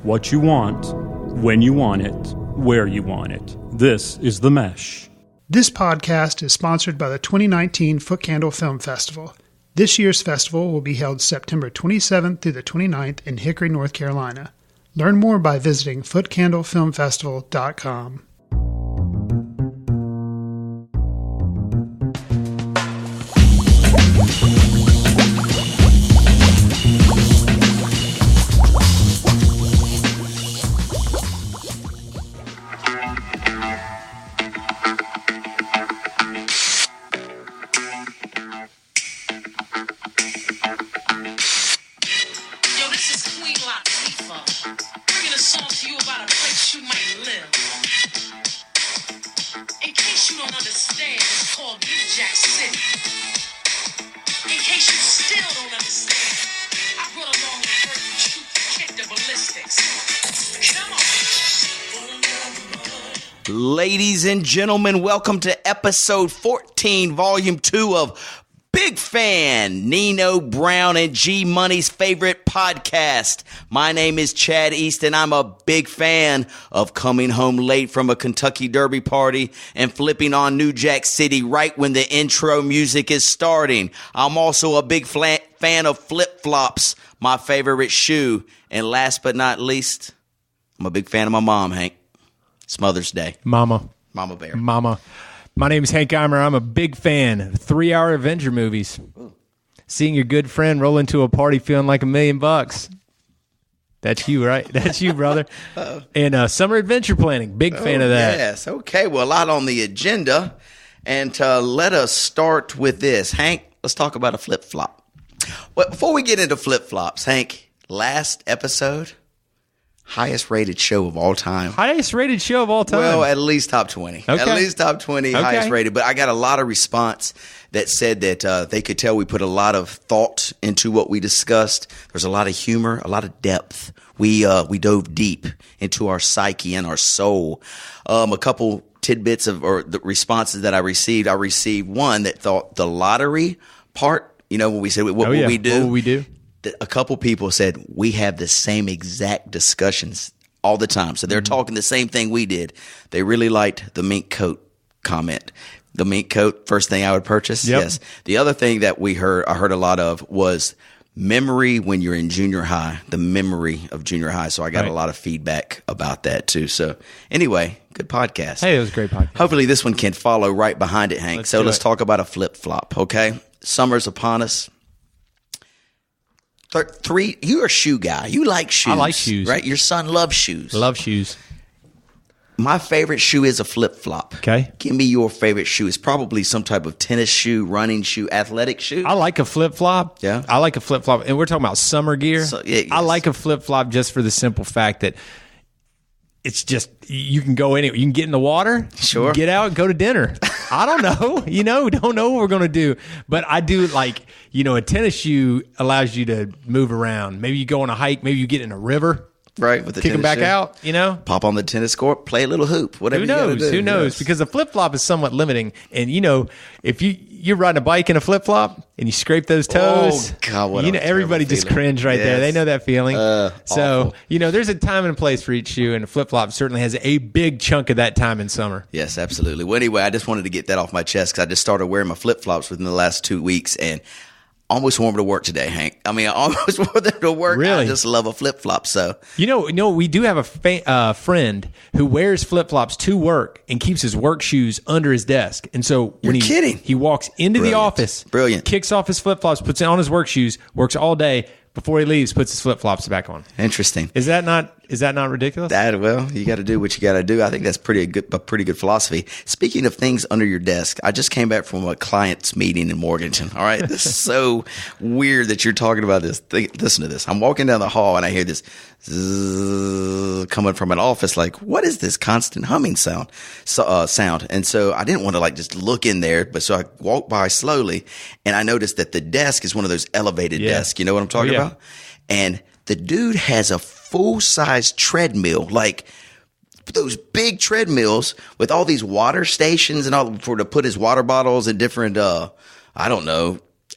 what you want, when you want it, where you want it. This is The Mesh. This podcast is sponsored by the 2019 Foot Candle Film Festival. This year's festival will be held September 27th through the 29th in Hickory, North Carolina. Learn more by visiting footcandlefilmfestival.com. Ladies and gentlemen, welcome to episode 14, volume 2 of Big Fan, Nino Brown and G Money's favorite podcast. My name is Chad East, and I'm a big fan of coming home late from a Kentucky Derby party and flipping on New Jack City right when the intro music is starting. I'm also a big fan of flip-flops, my favorite shoe. And last but not least, I'm a big fan of my mom, Hank. It's Mother's Day. Mama Bear. Mama. My name is Hank Eimer. I'm a big fan of 3-hour Avenger movies. Ooh. Seeing your good friend roll into a party feeling like $1 million. That's you, right? That's you, brother. And summer adventure planning. Big fan of that. Yes. Okay. Well, a lot on the agenda. And let us start with this. Hank, let's talk about a flip-flop. Well, before we get into flip-flops, Hank, last episode, highest rated show of all time. Highest rated show of all time? Well, at least top 20. Okay. At least top 20, okay. Highest rated. But I got a lot of response that said that they could tell we put a lot of thought into what we discussed. There's a lot of humor, a lot of depth. We dove deep into our psyche and our soul. A couple tidbits or the responses that I received. I received one that thought the lottery part, you know, when we said, what would we do? What would we do? A couple people said we have the same exact discussions all the time. So they're talking the same thing we did. They really liked the mink coat comment. The mink coat, first thing I would purchase. Yep. Yes. The other thing that I heard a lot of was memory when you're in junior high, the memory of junior high. So I got a lot of feedback about that too. So anyway, good podcast. Hey, it was a great podcast. Hopefully this one can follow right behind it, Hank. Let's talk about a flip-flop, okay? Summer's upon us. You're a shoe guy. You like shoes. I like shoes. Right? Your son loves shoes. Love shoes. My favorite shoe is a flip-flop. Okay. Give me your favorite shoe. It's probably some type of tennis shoe, running shoe, athletic shoe. I like a flip-flop. Yeah. I like a flip-flop. And we're talking about summer gear. Yes. I like a flip-flop just for the simple fact that it's just, you can go anywhere. You can get in the water. Sure. Get out and go to dinner. I don't know. Don't know what we're going to do. But I do like, a tennis shoe allows you to move around. Maybe you go on a hike. Maybe you get in a river. Right. With the kick them back shoe. out, Pop on the tennis court, play a little hoop, whatever Who knows? you gotta do. Who knows? Yes. Because a flip-flop is somewhat limiting. And, if you're riding a bike in a flip-flop and you scrape those toes, oh, God, what a everybody just feeling. cringe right there. They know that feeling. So, awful. There's a time and a place for each shoe, and a flip-flop certainly has a big chunk of that time in summer. Yes, absolutely. Well, anyway, I just wanted to get that off my chest because I just started wearing my flip-flops within the last 2 weeks, and almost wore them to work today, Hank. I mean, I almost wore them to work. Really? I just love a flip-flop. So we do have a friend who wears flip-flops to work and keeps his work shoes under his desk. And so when he walks into the office, kicks off his flip-flops, puts it on his work shoes, works all day. Before he leaves, puts his flip-flops back on. Interesting. Is that not ridiculous? Well, you got to do what you got to do. I think that's a pretty good philosophy. Speaking of things under your desk, I just came back from a client's meeting in Morganton. All right, this is so weird that you're talking about this. Listen to this. I'm walking down the hall and I hear this zzz coming from an office. Like, what is this constant humming sound? And so I didn't want to just look in there, but so I walked by slowly and I noticed that the desk is one of those elevated desks. You know what I'm talking about? And the dude has a full-size treadmill, like those big treadmills with all these water stations and all to put his water bottles and different,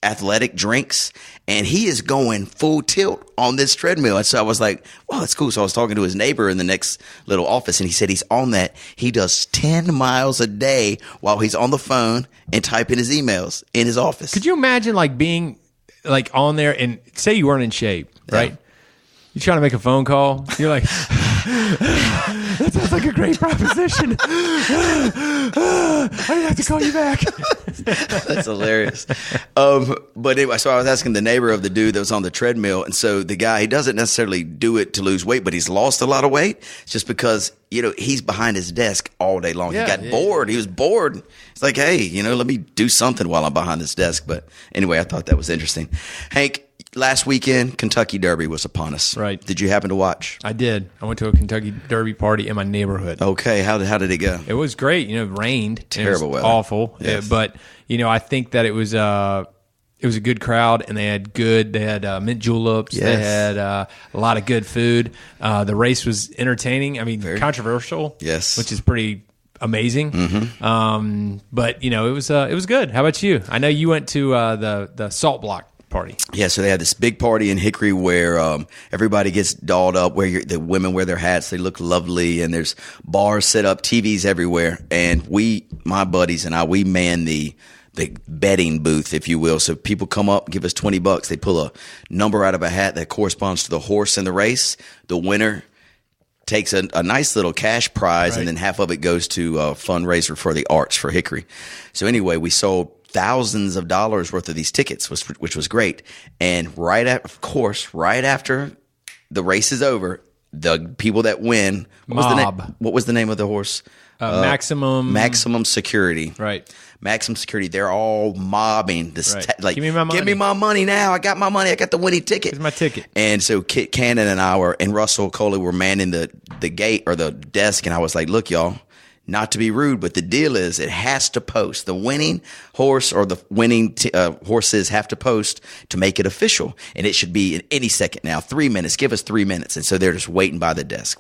athletic drinks, and he is going full tilt on this treadmill. And so I was like, wow, that's cool. So I was talking to his neighbor in the next little office, and he said he's on that. He does 10 miles a day while he's on the phone and typing his emails in his office. Could you imagine like being like on there and say you weren't in shape, right? Yeah. You're trying to make a phone call. You're like, that sounds like a great proposition. I have to call you back. That's hilarious. But anyway, so I was asking the neighbor of the dude that was on the treadmill. And so the guy, he doesn't necessarily do it to lose weight, but he's lost a lot of weight. It's just because, he's behind his desk all day long. Yeah, he got bored. He was bored. It's like, hey, let me do something while I'm behind this desk. But anyway, I thought that was interesting. Hank, last weekend, Kentucky Derby was upon us. Right. Did you happen to watch? I did. I went to a Kentucky Derby party in my neighborhood. Okay. How did it go? It was great. It rained. Terrible weather. Awful. Yes. But, I think that it was a good crowd, and they had mint juleps. Yes. They had a lot of good food. The race was entertaining. I mean, very controversial. Yes. Which is pretty amazing. Mm-hmm. But, it was good. How about you? I know you went to the Salt Block party. Yeah, so they had this big party in Hickory where everybody gets dolled up, where the women wear their hats, they look lovely, and there's bars set up, TVs everywhere, and my buddies and I, we man the betting booth, if you will. So people come up, give us $20. They pull a number out of a hat that corresponds to the horse in the race. The winner takes a nice little cash prize, right, and then half of it goes to a fundraiser for the arts for Hickory. So anyway, we sold thousands of dollars worth of these tickets, which was great. And right after the race is over, the people that win, what was the name of the horse? Maximum Security. Right. Maximum Security. They're all mobbing this. Right. Give me my money. Give me my money now. I got my money. I got the winning ticket. Here's my ticket. And so Kit Cannon and I and Russell Coley were manning the gate or the desk, and I was like, look, y'all, not to be rude, but the deal is it has to post. The winning horse or the winning horses have to post to make it official. And it should be in any second now. 3 minutes. Give us 3 minutes. And so they're just waiting by the desk.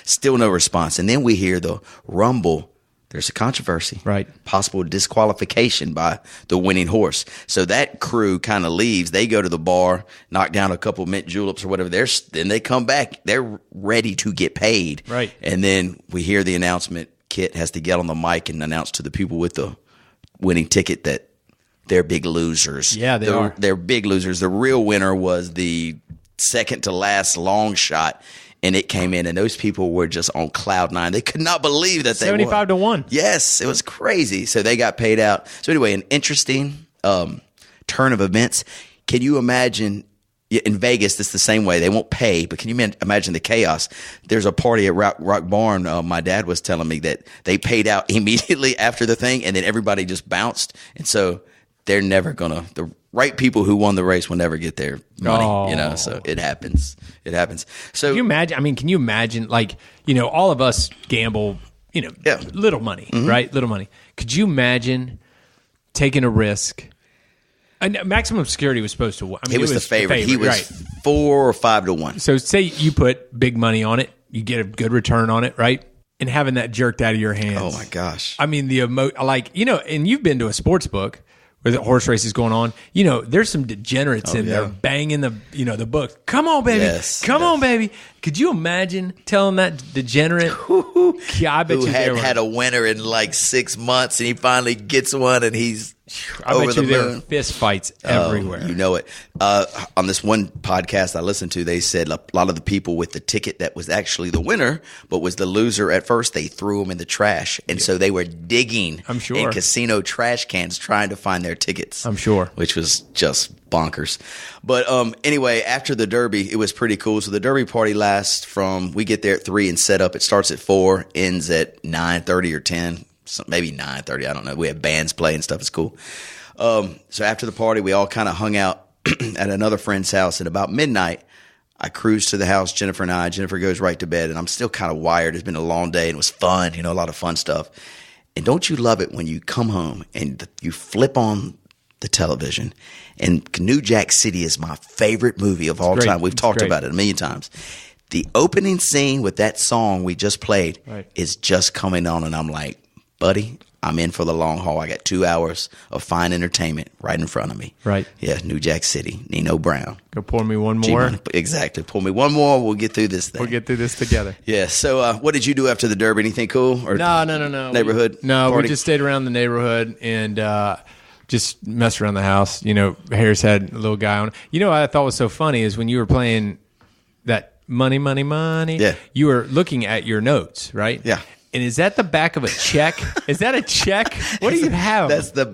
Still no response. And then we hear the rumble. There's a controversy. Right. Possible disqualification by the winning horse. So that crew kind of leaves. They go to the bar, knock down a couple mint juleps or whatever. Then they come back. They're ready to get paid. Right. And then we hear the announcement. Kit has to get on the mic and announce to the people with the winning ticket that they're big losers. Yeah, they are. They're big losers. The real winner was the second to last long shot. And it came in, and those people were just on cloud nine. They could not believe that they won. 75-1. Yes, it was crazy. So they got paid out. So anyway, an interesting turn of events. Can you imagine in Vegas? It's the same way. They won't pay, but can you imagine the chaos? There's a party at Rock Barn. My dad was telling me that they paid out immediately after the thing, and then everybody just bounced. And so they're never gonna. The right people who won the race will never get their money, so it happens. So can you imagine? Can you imagine, all of us gamble, little money, mm-hmm, right? Little money. Could you imagine taking a risk? And Maximum Security was supposed to win. He was the favorite. He was 4 or 5 to 1. So say you put big money on it, you get a good return on it, right? And having that jerked out of your hands. Oh my gosh. And you've been to a sports book where the horse race is going on, there's some degenerates in there banging the book. Come on, baby. Yes, Come on, baby. Could you imagine telling that degenerate? I bet who you had a winner in 6 months, and he finally gets one, and he's over the moon. There were fist fights everywhere. You know it. On this one podcast I listened to, they said a lot of the people with the ticket that was actually the winner, but was the loser at first, they threw them in the trash. And so they were digging in casino trash cans trying to find their tickets. I'm sure. Which was just bonkers. But anyway, after the Derby, it was pretty cool. So the Derby party lasts we get there at 3 and set up. It starts at 4, ends at 9:30 or 10. Maybe 9:30. I don't know. We have bands play and stuff. It's cool. So after the party, we all kind of hung out at another friend's house. And about midnight, I cruised to the house, Jennifer and I. Jennifer goes right to bed, and I'm still kind of wired. It's been a long day, and it was fun, a lot of fun stuff. And don't you love it when you come home and you flip on the television, and New Jack City is my favorite movie of all time. We've talked about it a million times. The opening scene with that song we just played is just coming on, and I'm like, buddy, I'm in for the long haul. I got 2 hours of fine entertainment right in front of me. Right. Yeah, New Jack City, Nino Brown. Go pour me one more. Exactly. Pour me one more. We'll get through this thing. We'll get through this together. Yeah. So what did you do after the Derby? Anything cool? Or No. Neighborhood? We just stayed around the neighborhood and just messed around the house. You know, Harris had a little guy on. You know what I thought was so funny is when you were playing that money. Yeah. You were looking at your notes, right? Yeah. And is that the back of a check? Is that a check? What do you have? That's the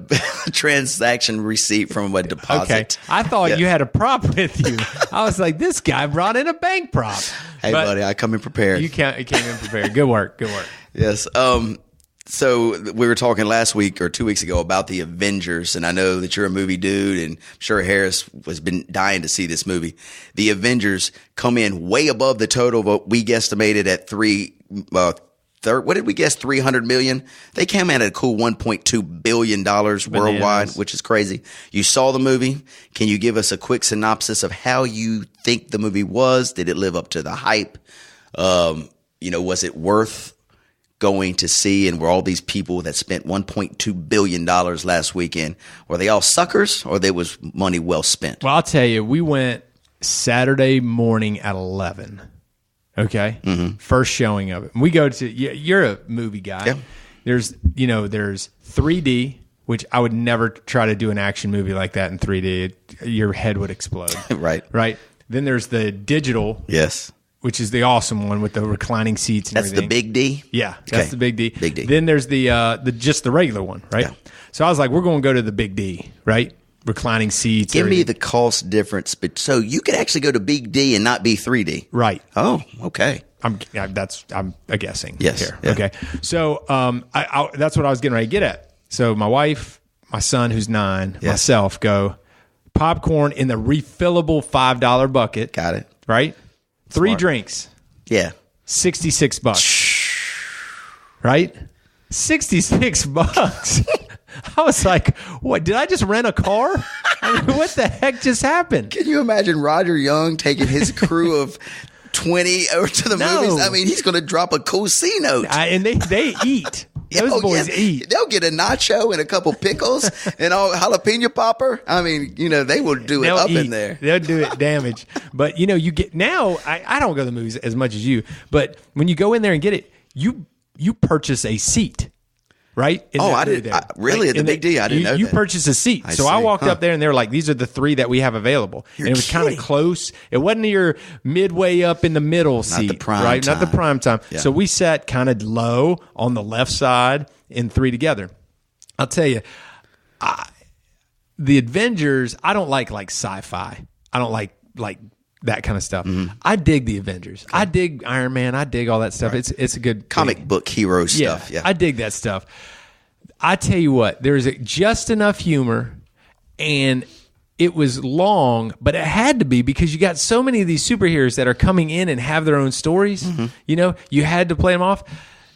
transaction receipt from a deposit. Okay. I thought you had a prop with you. I was like, this guy brought in a bank prop. Hey, buddy, I come in prepared. You came in prepared. Good work. Yes. So we were talking last week or 2 weeks ago about the Avengers, and I know that you're a movie dude, and I'm sure Harris has been dying to see this movie. The Avengers come in way above the total, but we guesstimated at what did we guess? 300 million. They came in at a cool $1.2 billion worldwide, which is crazy. You saw the movie. Can you give us a quick synopsis of how you think the movie was? Did it live up to the hype? Was it worth going to see? And were all these people that spent $1.2 billion last weekend, were they all suckers or there was money well spent? Well, I'll tell you, we went Saturday morning at 11. Okay. Mm-hmm. First showing of it. We go to, you're a movie guy. Yeah. There's 3D, which I would never try to do an action movie like that in 3D. Your head would explode. Right. Then there's the digital. Yes. Which is the awesome one with the reclining seats and everything. That's the big D? Yeah, that's the big D. Big D. Then there's the just the regular one, right? Yeah. So I was like, we're going to go to the big D, right? Reclining seats. Give me the cost difference. But so you could actually go to big D and not be 3D. Right. Oh, okay. I'm guessing. Yes. Here. Yeah. Okay. So I that's what I was getting ready to get at. So my wife, my son who's 9, myself go popcorn in the refillable $5 bucket. Got it. Right. 3 drinks. Yeah. $66. Right? $66. I was like, what? Did I just rent a car? I mean, what the heck just happened? Can you imagine Roger Young taking his crew of 20 over to the movies? I mean, he's going to drop a cool C note. And they eat. Those boys eat. They'll get a nacho and a couple pickles and all jalapeno popper. I mean, they will do it up in there. They'll do it damage. But, you get now, I don't go to the movies as much as you, but when you go in there and get it, you purchase a seat. Right? I did. Really? At the Big D? I didn't know that. You purchased a seat. I walked up there and they were like, these are the 3 that we have available. And it was kind of close. It wasn't your midway up in the middle seat. Not the prime right? time. Not the prime time. Yeah. So we sat kind of low on the left side in 3 together. I'll tell you, the Avengers, I don't like sci-fi. I don't like that kind of stuff. Mm-hmm. I dig the Avengers. Okay. I dig Iron Man. I dig all that stuff. Right. It's a good comic book hero stuff. Yeah, I dig that stuff. I tell you what, there's just enough humor, and it was long, but it had to be because you got so many of these superheroes that are coming in and have their own stories. Mm-hmm. You had to play them off.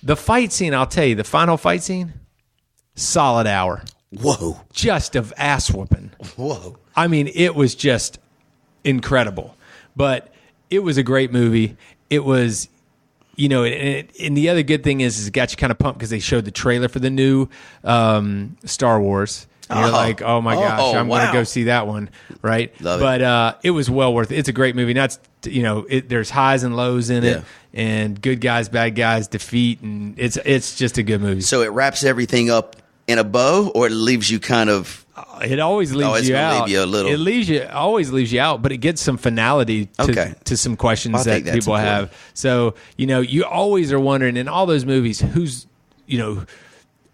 The fight scene, I'll tell you, the final fight scene, solid hour. Whoa. Just of ass whooping. Whoa. I mean, it was just incredible. But it was a great movie. It was, and the other good thing is it got you kind of pumped because they showed the trailer for the new Star Wars. And you're like, oh my gosh, I'm going to go see that one, right? Love it. It was well worth it. It's a great movie. That's there's highs and lows in it, and good guys, bad guys, defeat, and it's just a good movie. So it wraps everything up in a bow, or it leaves you kind of. It always leaves you out. Leave you a little. It always leaves you out, but it gets some finality to some questions that people have. So you always are wondering in all those movies who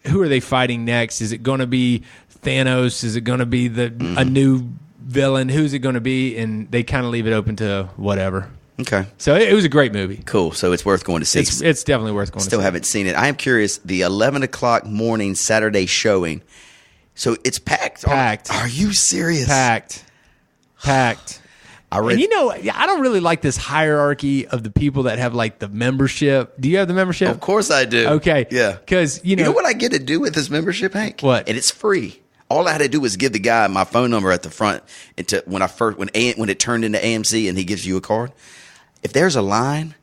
are they fighting next? Is it going to be Thanos? Is it going to be a new villain? Who's it going to be? And they kind of leave it open to whatever. Okay. So it was a great movie. Cool. So it's worth going to see. It's definitely worth going to see. Still haven't seen it. I am curious, the 11 o'clock morning Saturday showing. So it's packed. Packed. Are you serious? Packed. And I don't really like this hierarchy of the people that have the membership. Do you have the membership? Of course I do. Okay. Yeah. Because, you know what I get to do with this membership, Hank? What? And it's free. All I had to do was give the guy my phone number at the front when it turned into AMC and he gives you a card. If there's a line,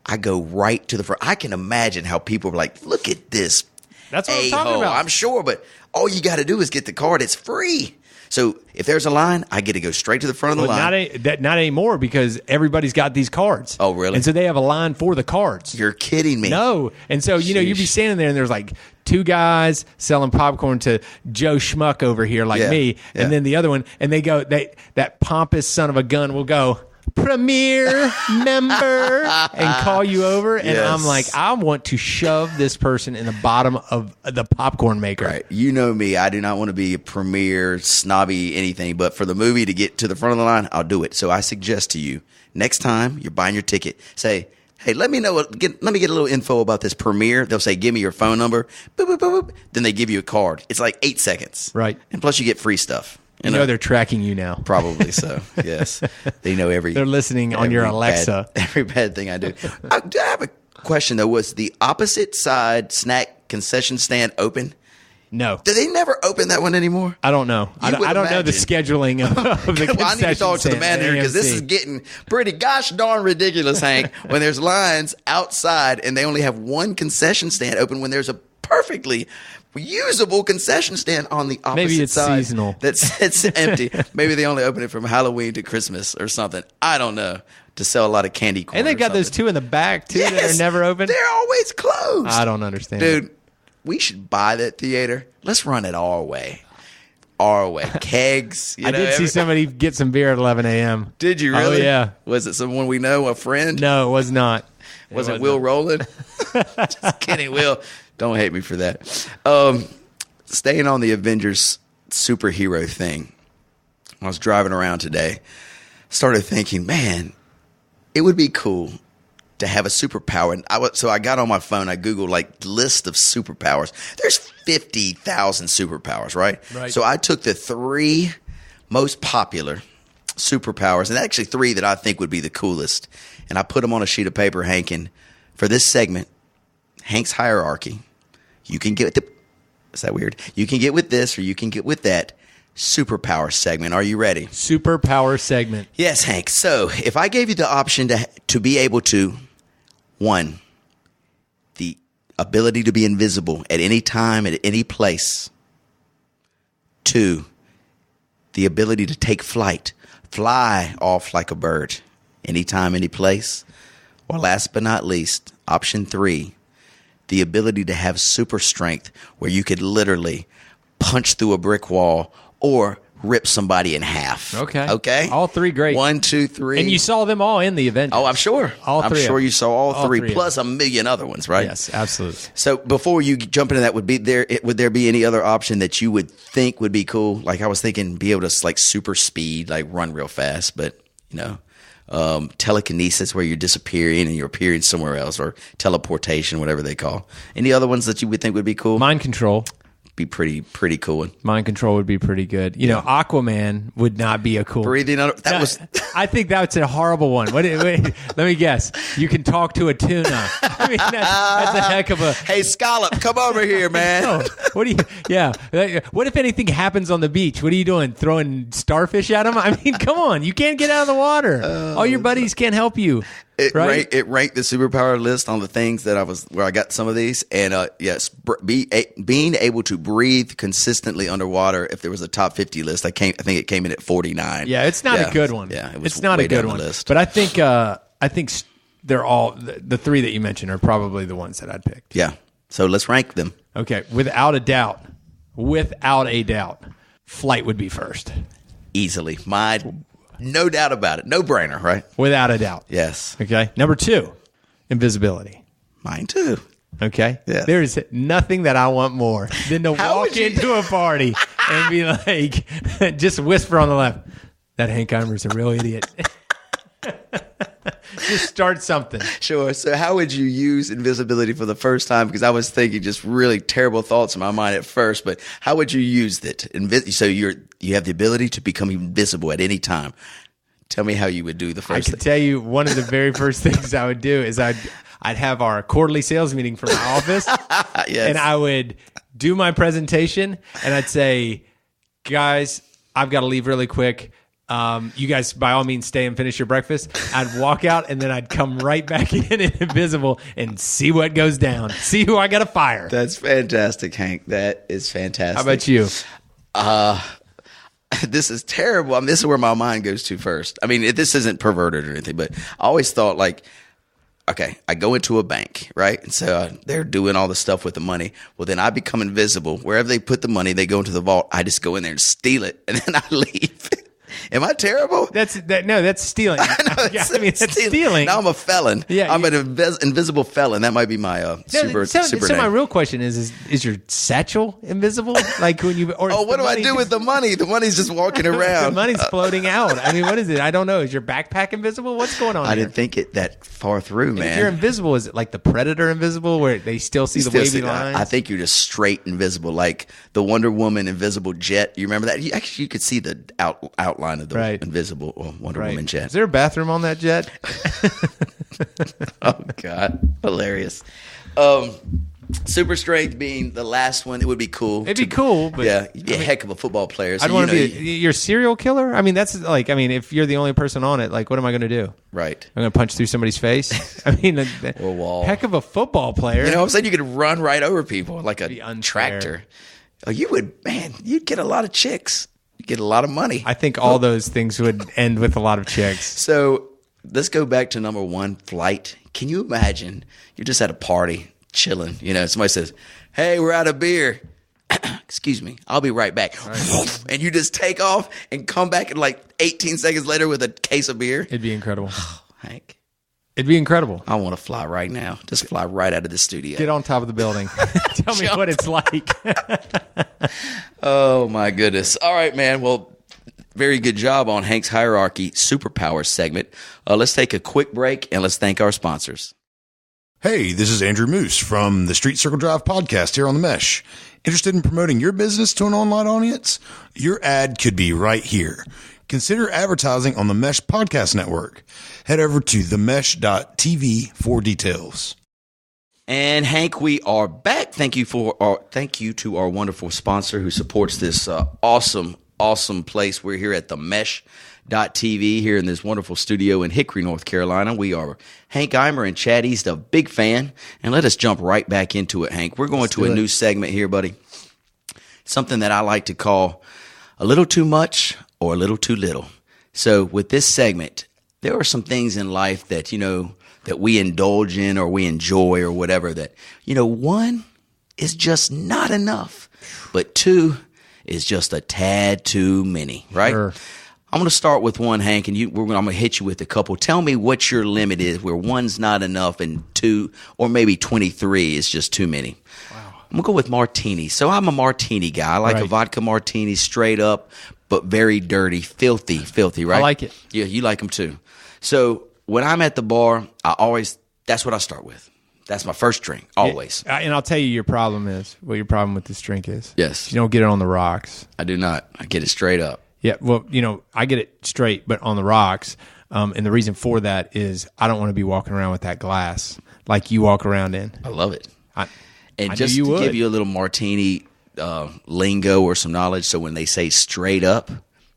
I go right to the front. I can imagine how people are like, look at this That's what I'm talking about. I'm sure, but all you got to do is get the card. It's free. So if there's a line, I get to go straight to the front of the line. Not anymore because everybody's got these cards. Oh, really? And so they have a line for the cards. You're kidding me. No. And so, you'd be standing there and there's like two guys selling popcorn to Joe Schmuck over here like me. Yeah. And then the other one, and that pompous son of a gun will go, Premier member, and call you over, and I'm like, I want to shove this person in the bottom of the popcorn maker. Right. You know me. I do not want to be a premier, snobby, anything, but for the movie to get to the front of the line, I'll do it. So I suggest to you, next time you're buying your ticket, say, hey, let me get a little info about this premiere. They'll say, give me your phone number. Boop, boop, boop, boop. Then they give you a card. It's like 8 seconds. Right. And plus you get free stuff. You know they're tracking you now. Probably so, yes. They know They're listening on your Alexa. Every bad thing I do. I have a question, though. Was the opposite side snack concession stand open? No. Do they never open that one anymore? I don't know. I don't know the scheduling of the concession I need to talk to the manager because this is getting pretty gosh darn ridiculous, Hank, when there's lines outside and they only have one concession stand open when there's a perfectly usable concession stand on the opposite Maybe it's side seasonal. That sits empty. Maybe they only open it from Halloween to Christmas or something. I don't know. To sell a lot of candy corn. And they got those two in the back too that are never open. They're always closed. I don't understand. Dude, we should buy that theater. Let's run it our way. Our way. Kegs. I did see somebody get some beer at 11 a.m. Did you really? Oh, yeah. Was it someone we know, a friend? No, it was not. Was it Will Rowland? Just kidding, Will. Don't hate me for that. Staying on the Avengers superhero thing, I was driving around today, started thinking, man, it would be cool to have a superpower. And so I got on my phone, I Googled like list of superpowers. There's 50,000 superpowers, right? So I took the 3 most popular superpowers, and actually 3 that I think would be the coolest, and I put them on a sheet of paper, Hank, and for this segment, Hank's hierarchy, you can get is that weird? You can get with this or you can get with that superpower segment. Are you ready? Superpower segment. Yes, Hank. So if I gave you the option to be able to, 1, the ability to be invisible at any time, at any place. 2, the ability to take flight, fly off like a bird, anytime, any place. Or last but not least, option 3, the ability to have super strength where you could literally punch through a brick wall or rip somebody in half. Okay. All 3 great. 1, 2, 3. And you saw them all in the Avengers. Oh, I'm sure. I'm sure you saw all 3 plus a million other ones, right? Yes, absolutely. So before you jump into that, would there be any other option that you would think would be cool? Like I was thinking, be able to like super speed, like run real fast, but telekinesis where you're disappearing and you're appearing somewhere else, or teleportation, whatever they call. Any other ones that you would think would be cool? Mind control. Be pretty cool one. Mind control would be pretty good. You know, Aquaman would not be a cool. Breathing under I think that's a horrible one. Wait, let me guess. You can talk to a tuna. I mean, that's a heck of a. Hey, Scallop, come over here, man. No. What do you? Yeah. What if anything happens on the beach? What are you doing? Throwing starfish at them? I mean, come on. You can't get out of the water. All your buddies can't help you. It ranked the superpower list on the things that where I got some of these, and yes, being able to breathe consistently underwater. If there was a top 50 list, I think it came in at 49. Yeah, it's not a good one. Yeah, it's not a good one. But I think they're all the 3 that you mentioned are probably the ones that I'd pick. Yeah. So let's rank them. Okay, without a doubt, flight would be first. Easily, no doubt about it. No brainer, right? Without a doubt. Yes. Okay. Number 2, invisibility. Mine too. Okay. Yes. There's nothing that I want more than to walk into a party and be like, just whisper on the left, that Hank Eimer's a real idiot. Just start something. Sure. So how would you use invisibility for the first time? Because I was thinking just really terrible thoughts in my mind at first, but how would you use it? So you have the ability to become invisible at any time. Tell me how you would do the first thing. I can tell you one of the very first things I would do is I'd have our quarterly sales meeting for my office. Yes. And I would do my presentation and I'd say, guys, I've got to leave really quick. You guys, by all means, stay and finish your breakfast. I'd walk out and then I'd come right back in invisible and see what goes down. See who I got to fire. That's fantastic, Hank. That is fantastic. How about you? This is terrible. I mean, this is where my mind goes to first. I mean, this isn't perverted or anything, but I always thought like, okay, I go into a bank, right? And so they're doing all the stuff with the money. Well, then I become invisible. Wherever they put the money, they go into the vault. I just go in there and steal it, and then I leave. Am I terrible? That's stealing. That's stealing. Now I'm a felon. Yeah, I'm an invisible felon. That might be my super So my real question is your satchel invisible? Like when you what do I do with the money? The money's just walking around. The money's floating out. I mean, what is it? I don't know. Is your backpack invisible? What's going on? I didn't think it that far through, man. If you're invisible, is it like the Predator invisible, where they still see the wavy lines? I think you're just straight invisible, like the Wonder Woman invisible jet. You remember that? You could see the outline of the invisible Wonder Woman jet. Is there a bathroom on that jet? Oh God, hilarious. Super strength being the last one, it would be cool. It'd be cool, but you'd be a heck of a football player. So I'd want to be your serial killer. I mean, that's like, if you're the only person on it, like, what am I going to do? Right. I'm going to punch through somebody's face. I mean, or a wall. Heck of a football player. You know what I'm saying? You could run right over people like a tractor. Oh, you would, man. You'd get a lot of chicks. You'd get a lot of money. I think all those things would end with a lot of chicks. So let's go back to number one, flight. Can you imagine? You're just at a party, chilling. You know, somebody says, "Hey, we're out of beer." Excuse me, I'll be right back. Right. And you just take off and come back and like 18 seconds later with a case of beer. It'd be incredible. Hank. It'd be incredible. I want to fly right now. Just fly right out of the studio. Get on top of the building. Tell me what it's like. Oh, my goodness. All right, man. Well, very good job on Hank's Hierarchy Superpower segment. Let's take a quick break and let's thank our sponsors. Hey, this is Andrew Moose from the Street Circle Drive podcast here on The Mesh. Interested in promoting your business to an online audience? Your ad could be right here. Consider advertising on the Mesh Podcast Network. Head over to themesh.tv for details. And Hank, we are back. Thank you to our wonderful sponsor who supports this awesome place. We're here at themesh.tv here in this wonderful studio in Hickory, North Carolina. We are Hank Eimer and Chad East, a big fan. And let us jump right back into it, Hank. We're going to a new segment here, buddy. Something that I like to call a little too much or a little too little. So with this segment, there are some things in life that, that we indulge in or we enjoy or whatever that, one is just not enough, but two is just a tad too many, right? Sure. I'm going to start with one, Hank, and I'm going to hit you with a couple. Tell me what your limit is where one's not enough and two or maybe 23 is just too many. Wow. I'm going to go with martini. So I'm a martini guy. I like a vodka martini straight up, but very dirty, filthy, right? I like it. Yeah, you like them too. So when I'm at the bar, that's what I start with. That's my first drink, always. Yeah, and I'll tell you what your problem with this drink is. Yes. You don't get it on the rocks. I do not. I get it straight up. Yeah, well, I get it straight, but on the rocks. And the reason for that is I don't want to be walking around with that glass like you walk around in. I love it. And just to give you a little martini lingo or some knowledge, so when they say straight up,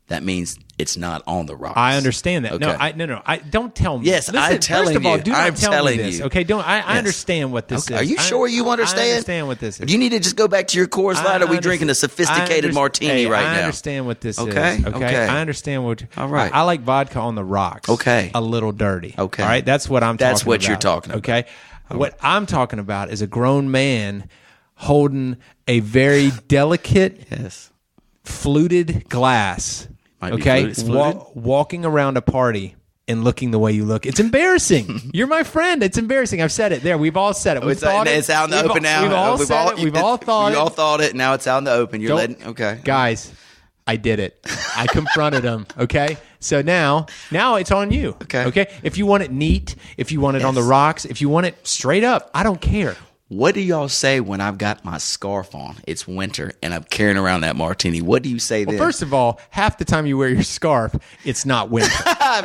that means it's not on the rocks. I understand that. Okay. No. Don't tell me. Yes, I'm telling you. First of all, do not tell me this. You. Okay, I understand what this is. Are you sure you understand? I understand what this is. Do you need to just go back to your Coors Light? Or are we drinking a sophisticated martini right now? I understand what this is. Okay. I understand what. All right. I like vodka on the rocks. Okay. A little dirty. Okay. All right. That's what I'm talking about. That's what you're talking about. Okay. What I'm talking about is a grown man holding a very delicate, fluted glass. Okay, walking around a party and looking the way you look. It's embarrassing. You're my friend. It's embarrassing. I've said it. There, we've all said it. It's out in the open now. We've all said it. We've all thought it. We all thought it. Now it's out in the open. Guys, I did it. I confronted him. Okay, so now it's on you. Okay. If you want it neat, if you want it on the rocks, if you want it straight up, I don't care. What do y'all say when I've got my scarf on? It's winter and I'm carrying around that martini. What do you say then? Well, first of all, half the time you wear your scarf, it's not winter.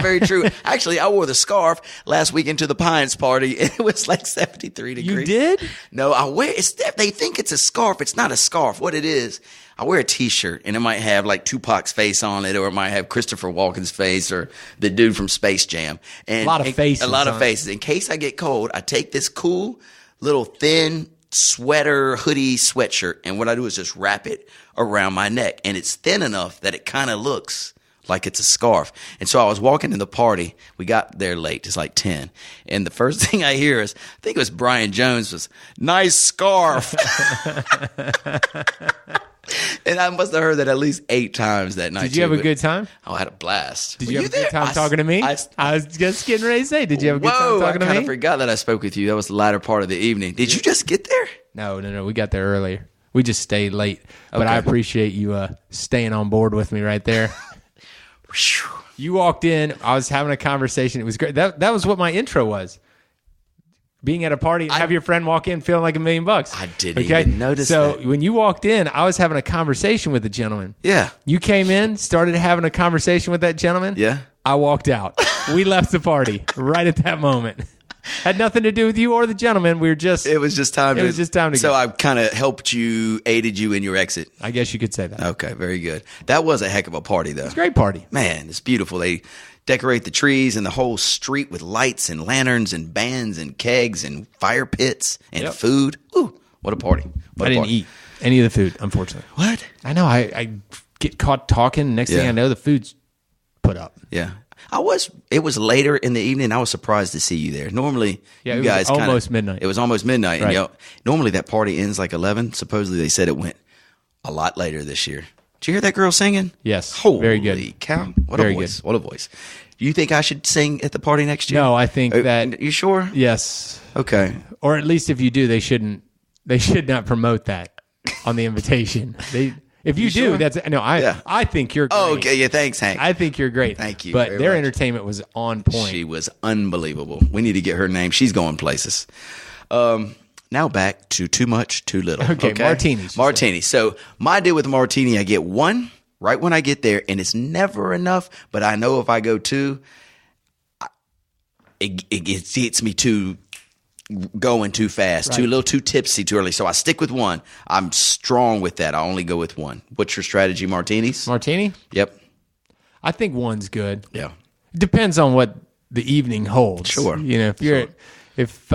Very true. Actually, I wore the scarf last weekend to the Pines party, and it was like 73 degrees. You did? No, I wear it. They think it's a scarf. It's not a scarf. What it is, I wear a T-shirt, and it might have like Tupac's face on it, or it might have Christopher Walken's face, or the dude from Space Jam. And a lot of faces. A lot of faces. In case I get cold, I take this cool little thin sweater, hoodie, sweatshirt, and what I do is just wrap it around my neck, and it's thin enough that it kind of looks like it's a scarf. And so I was walking in the party. We got there late. It's like 10. And the first thing I hear is, I think it was Brian Jones, was, "Nice scarf." And I must have heard that at least 8 times that night. Did you have a good time? Oh, I had a blast. Did you have a good time talking to me? I was just getting ready to say, did you have a good time talking to me? I kind of forgot that I spoke with you. That was the latter part of the evening. Did you just get there? No. We got there earlier. We just stayed late. But I appreciate you staying on board with me right there. You walked in. I was having a conversation. It was great. That was what my intro was. Being at a party and have your friend walk in feeling like $1 million. I didn't even notice that. So when you walked in, I was having a conversation with a gentleman. Yeah. You came in, started having a conversation with that gentleman. Yeah. I walked out. We left the party right at that moment. Had nothing to do with you or the gentleman. It was just time to go. So I kind of aided you in your exit. I guess you could say that. Okay, very good. That was a heck of a party, though. It's a great party. Man, it's beautiful. They decorate the trees and the whole street with lights and lanterns and bands and kegs and fire pits and food. Ooh, what a party. I didn't eat any of the food, unfortunately. What? I know. I get caught talking. Next thing I know, the food's put up. Yeah. It was later in the evening. I was surprised to see you there. Normally, you guys almost midnight. It was almost midnight. Right. And normally that party ends like 11. Supposedly they said it went a lot later this year. Did you hear that girl singing? Yes. Holy very good. Cow. What very a voice. Good. What a voice. You think I should sing at the party next year? No, I think that. You sure? Yes. Okay. Or at least if you do, they should not promote that on the invitation. If you do, sure? I think you're great. Oh, okay. Yeah, thanks, Hank. I think you're great. Thank you. But their entertainment was on point. She was unbelievable. We need to get her name. She's going places. Now back to Too Much, Too Little. Okay, martinis. Martini. So my deal with a martini, I get one right when I get there, and it's never enough. But I know if I go two, it gets me going too fast, right. a little too tipsy too early. So I stick with one. I'm strong with that. I only go with one. What's your strategy, martinis? Martini? Yep. I think one's good. Yeah. It depends on what the evening holds. Sure. If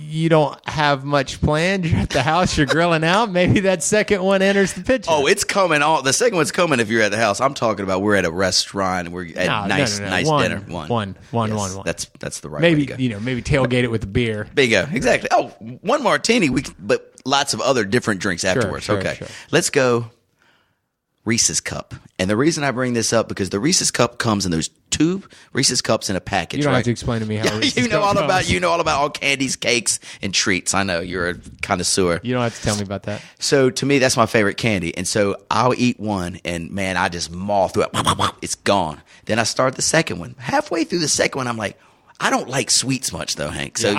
you don't have much planned, you're at the house, you're grilling out, maybe that second one enters the picture. Oh, it's coming on. The second one's coming if you're at the house. I'm talking about we're at a restaurant and we're at nice dinner. One. That's the right maybe, way to go. Maybe tailgate it with a beer. Bingo. Exactly. Oh, one martini, but lots of other different drinks afterwards. Sure. Let's go Reese's Cup. And the reason I bring this up because the Reese's Cup comes in those 2 Reese's Cups in a package. You don't right? have to explain to me how Reese's you know Cup all about comes. you know all about all candies, cakes, and treats. I know you're a connoisseur. You don't have to tell me about that. So to me, that's my favorite candy, and so I'll eat one, and man, I just maul through it. It's gone. Then I start the second one. Halfway through the second one, I'm like, I don't like sweets much though, Hank. So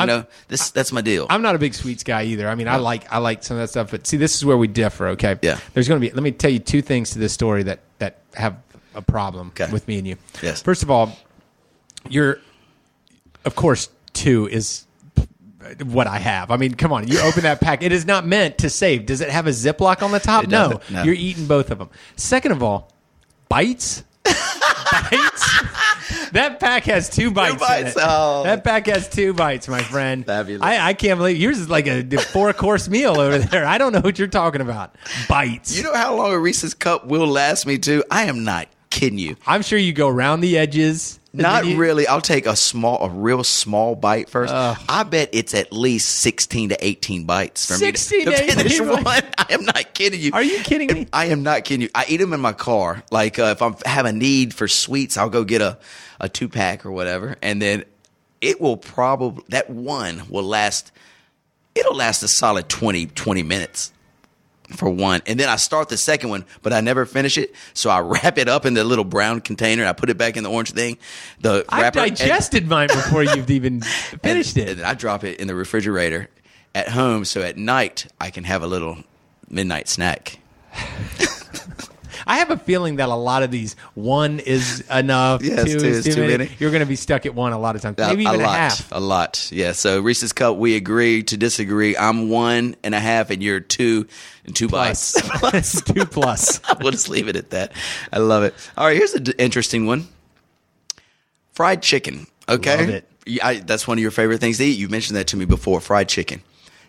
that's my deal. I'm not a big sweets guy either. I mean, I like some of that stuff, but see, this is where we differ. Okay. Yeah. There's going to be. Let me tell you 2 things to this story that have a problem with me and you. Yes. First of all, of course, 2 is what I have. I mean, come on, you open that pack. It is not meant to save. Does it have a Ziploc on the top? No. You're eating both of them. Second of all, bites. That pack has 2 bites. In it. Oh. That pack has 2 bites, my friend. Fabulous. I can't believe yours is like a 4-course meal over there. I don't know what you're talking about. Bites. You know how long a Reese's Cup will last me too? I am not kidding you. I'm sure you go around the edges. Not really. I'll take a real small bite first. I bet it's at least 16 to 18 bites for 16 me to finish one. I am not kidding you. Are you kidding me? I am not kidding you. I eat them in my car. Like if I have a need for sweets, I'll go get a 2-pack or whatever, and then it will probably that one will last. It'll last a solid 20 minutes. For one, and then I start the second one, but I never finish it. So I wrap it up in the little brown container. And I put it back in the orange thing. The I wrapper, digested mine before you've even finished it. And I drop it in the refrigerator. at home, so at night I can have a little midnight snack. I have a feeling that a lot of these, one is enough, yes, two is too many. You're going to be stuck at one a lot of times, maybe even a half. A lot, yeah. So Reese's Cup, we agree to disagree. I'm 1.5, and you're 2 and 2 bites. 2 plus. We'll just leave it at that. I love it. All right, here's an interesting one. Fried chicken. Okay, love it. That's one of your favorite things to eat. You mentioned that to me before. Fried chicken.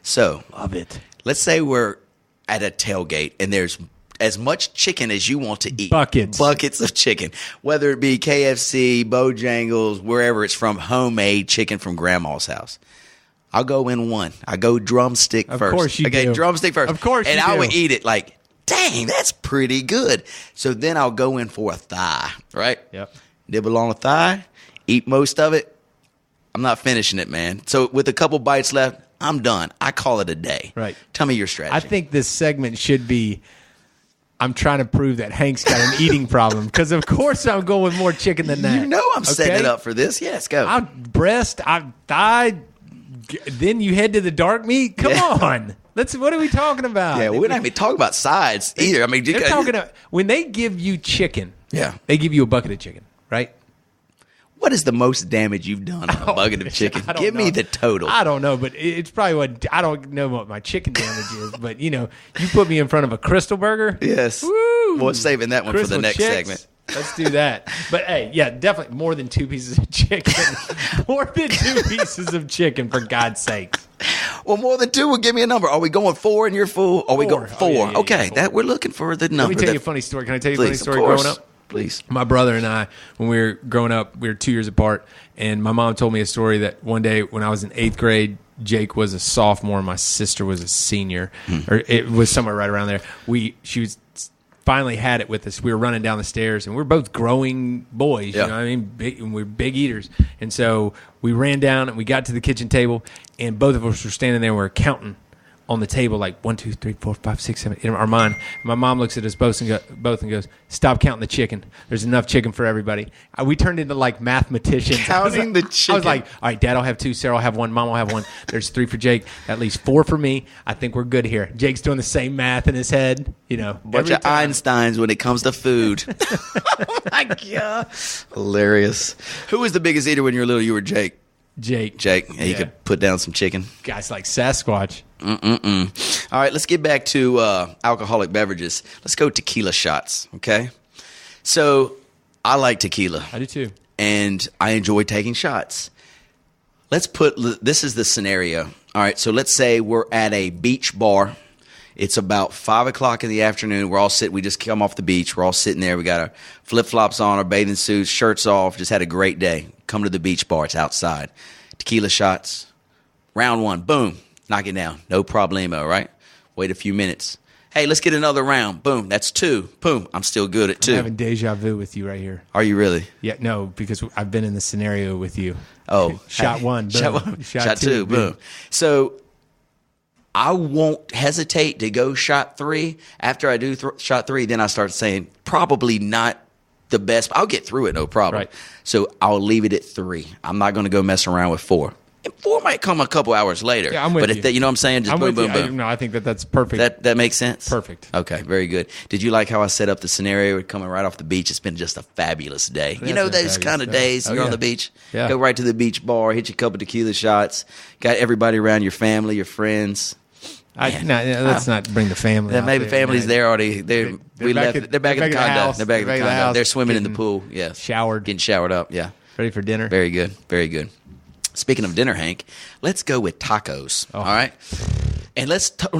So love it. Let's say we're at a tailgate, and there's as much chicken as you want to eat. Buckets of chicken. Whether it be KFC, Bojangles, wherever it's from, homemade chicken from grandma's house. I'll go in one. I go drumstick first. Of course you do. Drumstick first. Of course and you do. I would eat it like, dang, that's pretty good. So then I'll go in for a thigh, right? Yep. Nibble on a thigh, eat most of it. I'm not finishing it, man. So with a couple bites left, I'm done. I call it a day. Right. Tell me your strategy. I think this segment should be, I'm trying to prove that Hank's got an eating problem, because of course I'm going with more chicken than that. You know I'm setting it up for this. Yes, go. Breast, thigh, then you head to the dark meat. Come on. What are we talking about? Yeah, we're not even talking about sides either. I mean, they're talking about, when they give you chicken, they give you a bucket of chicken, right? What is the most damage you've done on a bucket of chicken? Give me the total. I don't know, but it's probably what, I don't know what my chicken damage is, but you put me in front of a Crystal Burger. Yes. Woo! Well, saving that one Crystal for the next chicks. segment. Let's do that. But hey, yeah, definitely more than 2 pieces of chicken. More than 2 pieces of chicken, for God's sake. Well, more than 2 will give me a number. Are we going 4 and you're full? Are we going 4? Oh, yeah, okay, 4. that we're looking for the number. Let me tell you a funny story. Can I tell you a funny story of course. growing up? Please. My brother and I, when we were growing up, we were 2 years apart, and my mom told me a story that one day when I was in 8th grade, Jake was a sophomore, and my sister was a senior, or it was somewhere right around there. She was finally had it with us. We were running down the stairs, and we were both growing boys. You know what I mean? And we were big eaters. And so we ran down, and we got to the kitchen table, and both of us were standing there, and we were counting on the table, like 1, 2, 3, 4, 5, 6, 7, in our mind. My mom looks at us both and goes, "Stop counting the chicken. There's enough chicken for everybody." We turned into like mathematicians. Counting the chicken. I was like, "All right, Dad will have 2, Sarah will have 1, Mom will have 1. There's 3 for Jake, at least 4 for me. I think we're good here." Jake's doing the same math in his head. Bunch of Einsteins when it comes to food. Oh my God, hilarious. Who was the biggest eater when you were little? You were Jake. Jake. Yeah, he could put down some chicken. Guys like Sasquatch. All right, let's get back to alcoholic beverages. Let's go tequila shots, okay? So I like tequila. I do too. And I enjoy taking shots. This is the scenario. All right, so let's say we're at a beach bar. It's about 5 o'clock in the afternoon. We just come off the beach. We're all sitting there. We got our flip-flops on, our bathing suits, shirts off. Just had a great day. Come to the beach bar. It's outside. Tequila shots. Round 1. Boom. Knock it down. No problemo, right? Wait a few minutes. Hey, let's get another round. Boom. That's 2. Boom. I'm still good at 2. I'm having deja vu with you right here. Are you really? Yeah, no, because I've been in the scenario with you. Oh. Shot 1. Boom. Shot 2. Boom. So I won't hesitate to go shot 3. After I do shot 3, then I start saying probably not the best. I'll get through it, no problem. Right. So I'll leave it at 3. I'm not going to go mess around with 4. And 4 might come a couple hours later. Yeah, I'm with you. But you know what I'm saying? Just boom, boom, boom. No, I think that's perfect. That makes sense? Perfect. Okay, very good. Did you like how I set up the scenario? Coming right off the beach. It's been just a fabulous day. You know those kind of days. You're on the beach. Yeah. Go right to the beach bar, hit you a couple tequila shots. Got everybody around, your family, your friends. Let's not bring the family. Yeah, maybe family's there already. They're back at the condo. They're back at the condo. They're swimming in the pool. Yes. Getting showered up. Yeah. Ready for dinner. Very good. Very good. Speaking of dinner, Hank, let's go with tacos. All right. And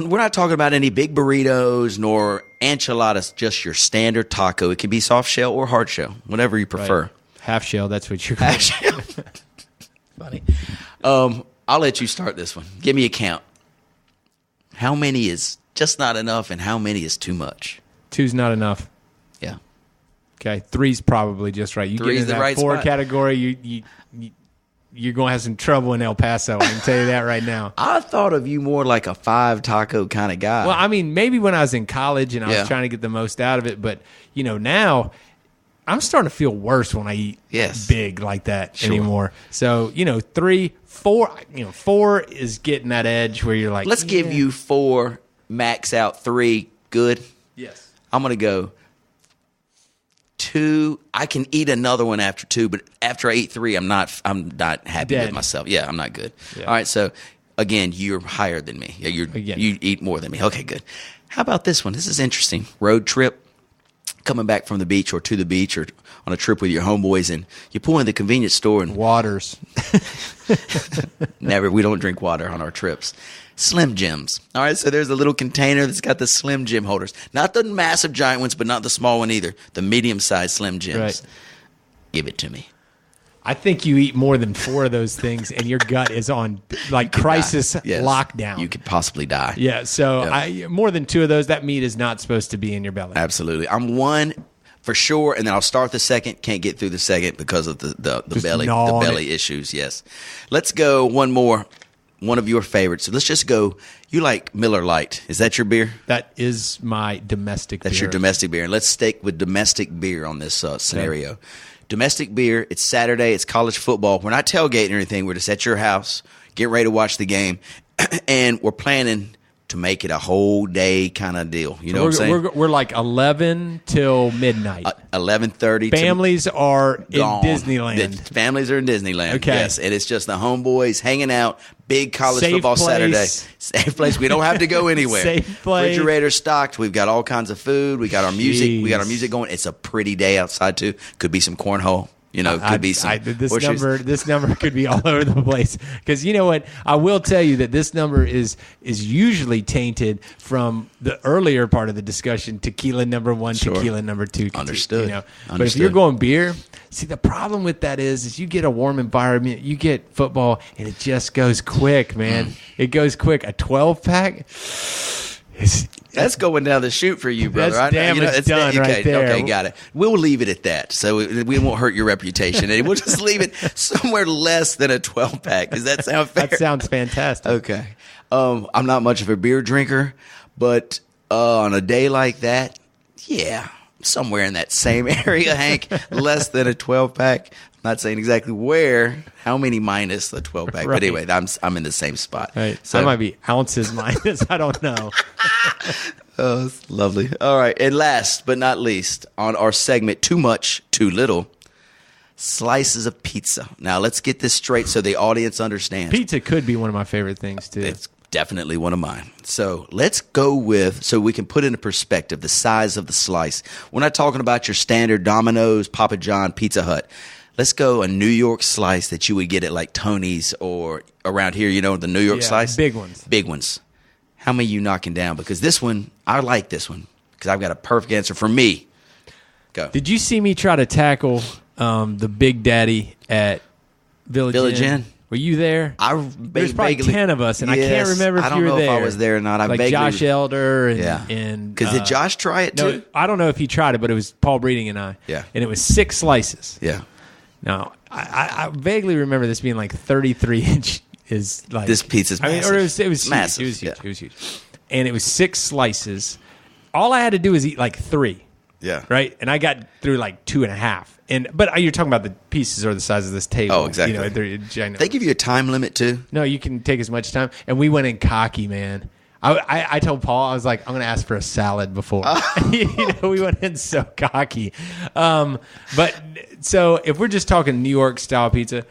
we're not talking about any big burritos nor enchiladas, just your standard taco. It can be soft shell or hard shell, whatever you prefer. Right. Half shell, that's what you're going Half shell. Funny. I'll let you start this one. Give me a count. How many is just not enough and how many is too much? 2's not enough. Yeah. Okay. 3's probably just right. You 3's get in that right 4 spot. category, you're going to have some trouble in El Paso. I can tell you that right now. I thought of you more like a 5 taco kind of guy. Well, I mean, maybe when I was in college and I was trying to get the most out of it, but now I'm starting to feel worse when I eat big like that anymore. So 3, 4. 4 is getting that edge where you're like, let's give you 4, max out 3. Good. Yes. I'm gonna go 2. I can eat another one after 2, but after I eat 3, I'm not happy with myself. Yeah, I'm not good. Yeah. All right, so again, you're higher than me. Yeah, you eat more than me. Okay, good. How about this one? This is interesting. Road trip, coming back from the beach or to the beach or on a trip with your homeboys, and you pull in the convenience store and waters. Never. We don't drink water on our trips. Slim Jims. All right, so there's a little container that's got the Slim Jim holders. Not the massive giant ones, but not the small one either. The medium-sized Slim Jims. Right. Give it to me. I think you eat more than 4 of those things, and your gut is on crisis lockdown. You could possibly die. Yeah, so more than 2 of those, that meat is not supposed to be in your belly. Absolutely. I'm 1 for sure, and then I'll start the second. Can't get through the second because of the belly issues. Yes. Let's go one more. One of your favorites. So let's just go. You like Miller Lite. Is that your beer? That is my domestic beer. That's your domestic beer. And let's stick with domestic beer on this scenario. Okay. Domestic beer. It's Saturday. It's college football. We're not tailgating or anything. We're just at your house, getting ready to watch the game. And we're planning to make it a whole day kind of deal. You know what I'm saying? We're like 11 till midnight. 11:30. Families are in Disneyland. Families are in Disneyland. Okay. Yes, and it's just the homeboys hanging out. Big college football Saturday. Safe place. We don't have to go anywhere. Safe place. Refrigerator stocked. We've got all kinds of food. We got our music. We got our music going. It's a pretty day outside too. Could be some cornhole. Could be some. This number could be all over the place. Because you know what? I will tell you that this number is usually tainted from the earlier part of the discussion. Tequila number 1, sure. Tequila number 2. Understood. But if you're going beer, see the problem with that is you get a warm environment, you get football, and it just goes quick, man. It goes quick. A 12-pack. That's going down the chute for you, brother. It's done right there. Okay, got it. We'll leave it at that, so we won't hurt your reputation, and we'll just leave it somewhere less than a 12-pack. Does that sound fair? That sounds fantastic. Okay. I'm not much of a beer drinker, but on a day like that, yeah, somewhere in that same area, Hank, less than a 12-pack. Not saying exactly where, how many minus the 12-pack. Right. But anyway, I'm in the same spot. Right. So I might be ounces minus. I don't know. Oh, that's lovely. All right. And last but not least, on our segment, Too Much, Too Little, slices of pizza. Now, let's get this straight so the audience understands. Pizza could be one of my favorite things, too. It's definitely one of mine. So let's go with, so we can put into perspective the size of the slice. We're not talking about your standard Domino's, Papa John, Pizza Hut. Let's go a New York slice that you would get at like Tony's or around here, the New York slice. Big ones. Big ones. How many are you knocking down? Because this one, I like this one because I've got a perfect answer for me. Go. Did you see me try to tackle the Big Daddy at Village Inn? Were you there? There's probably 10 of us, and I can't remember if you were there. I don't know if I was there or not. Josh Elder and because did Josh try it too? No, I don't know if he tried it, but it was Paul Breeding and I. Yeah. And it was 6 slices. Yeah. Now, I vaguely remember this being like 33-inch is like... This pizza's massive. It was massive. Huge. It was huge. And it was 6 slices. All I had to do was eat like 3. Yeah. Right? And I got through like 2.5. But you're talking about the pieces or the size of this table. Oh, exactly. They give you a time limit too? No, you can take as much time. And we went in cocky, man. I told Paul, I was like, I'm going to ask for a salad before. We went in so cocky. But so if we're just talking New York style pizza,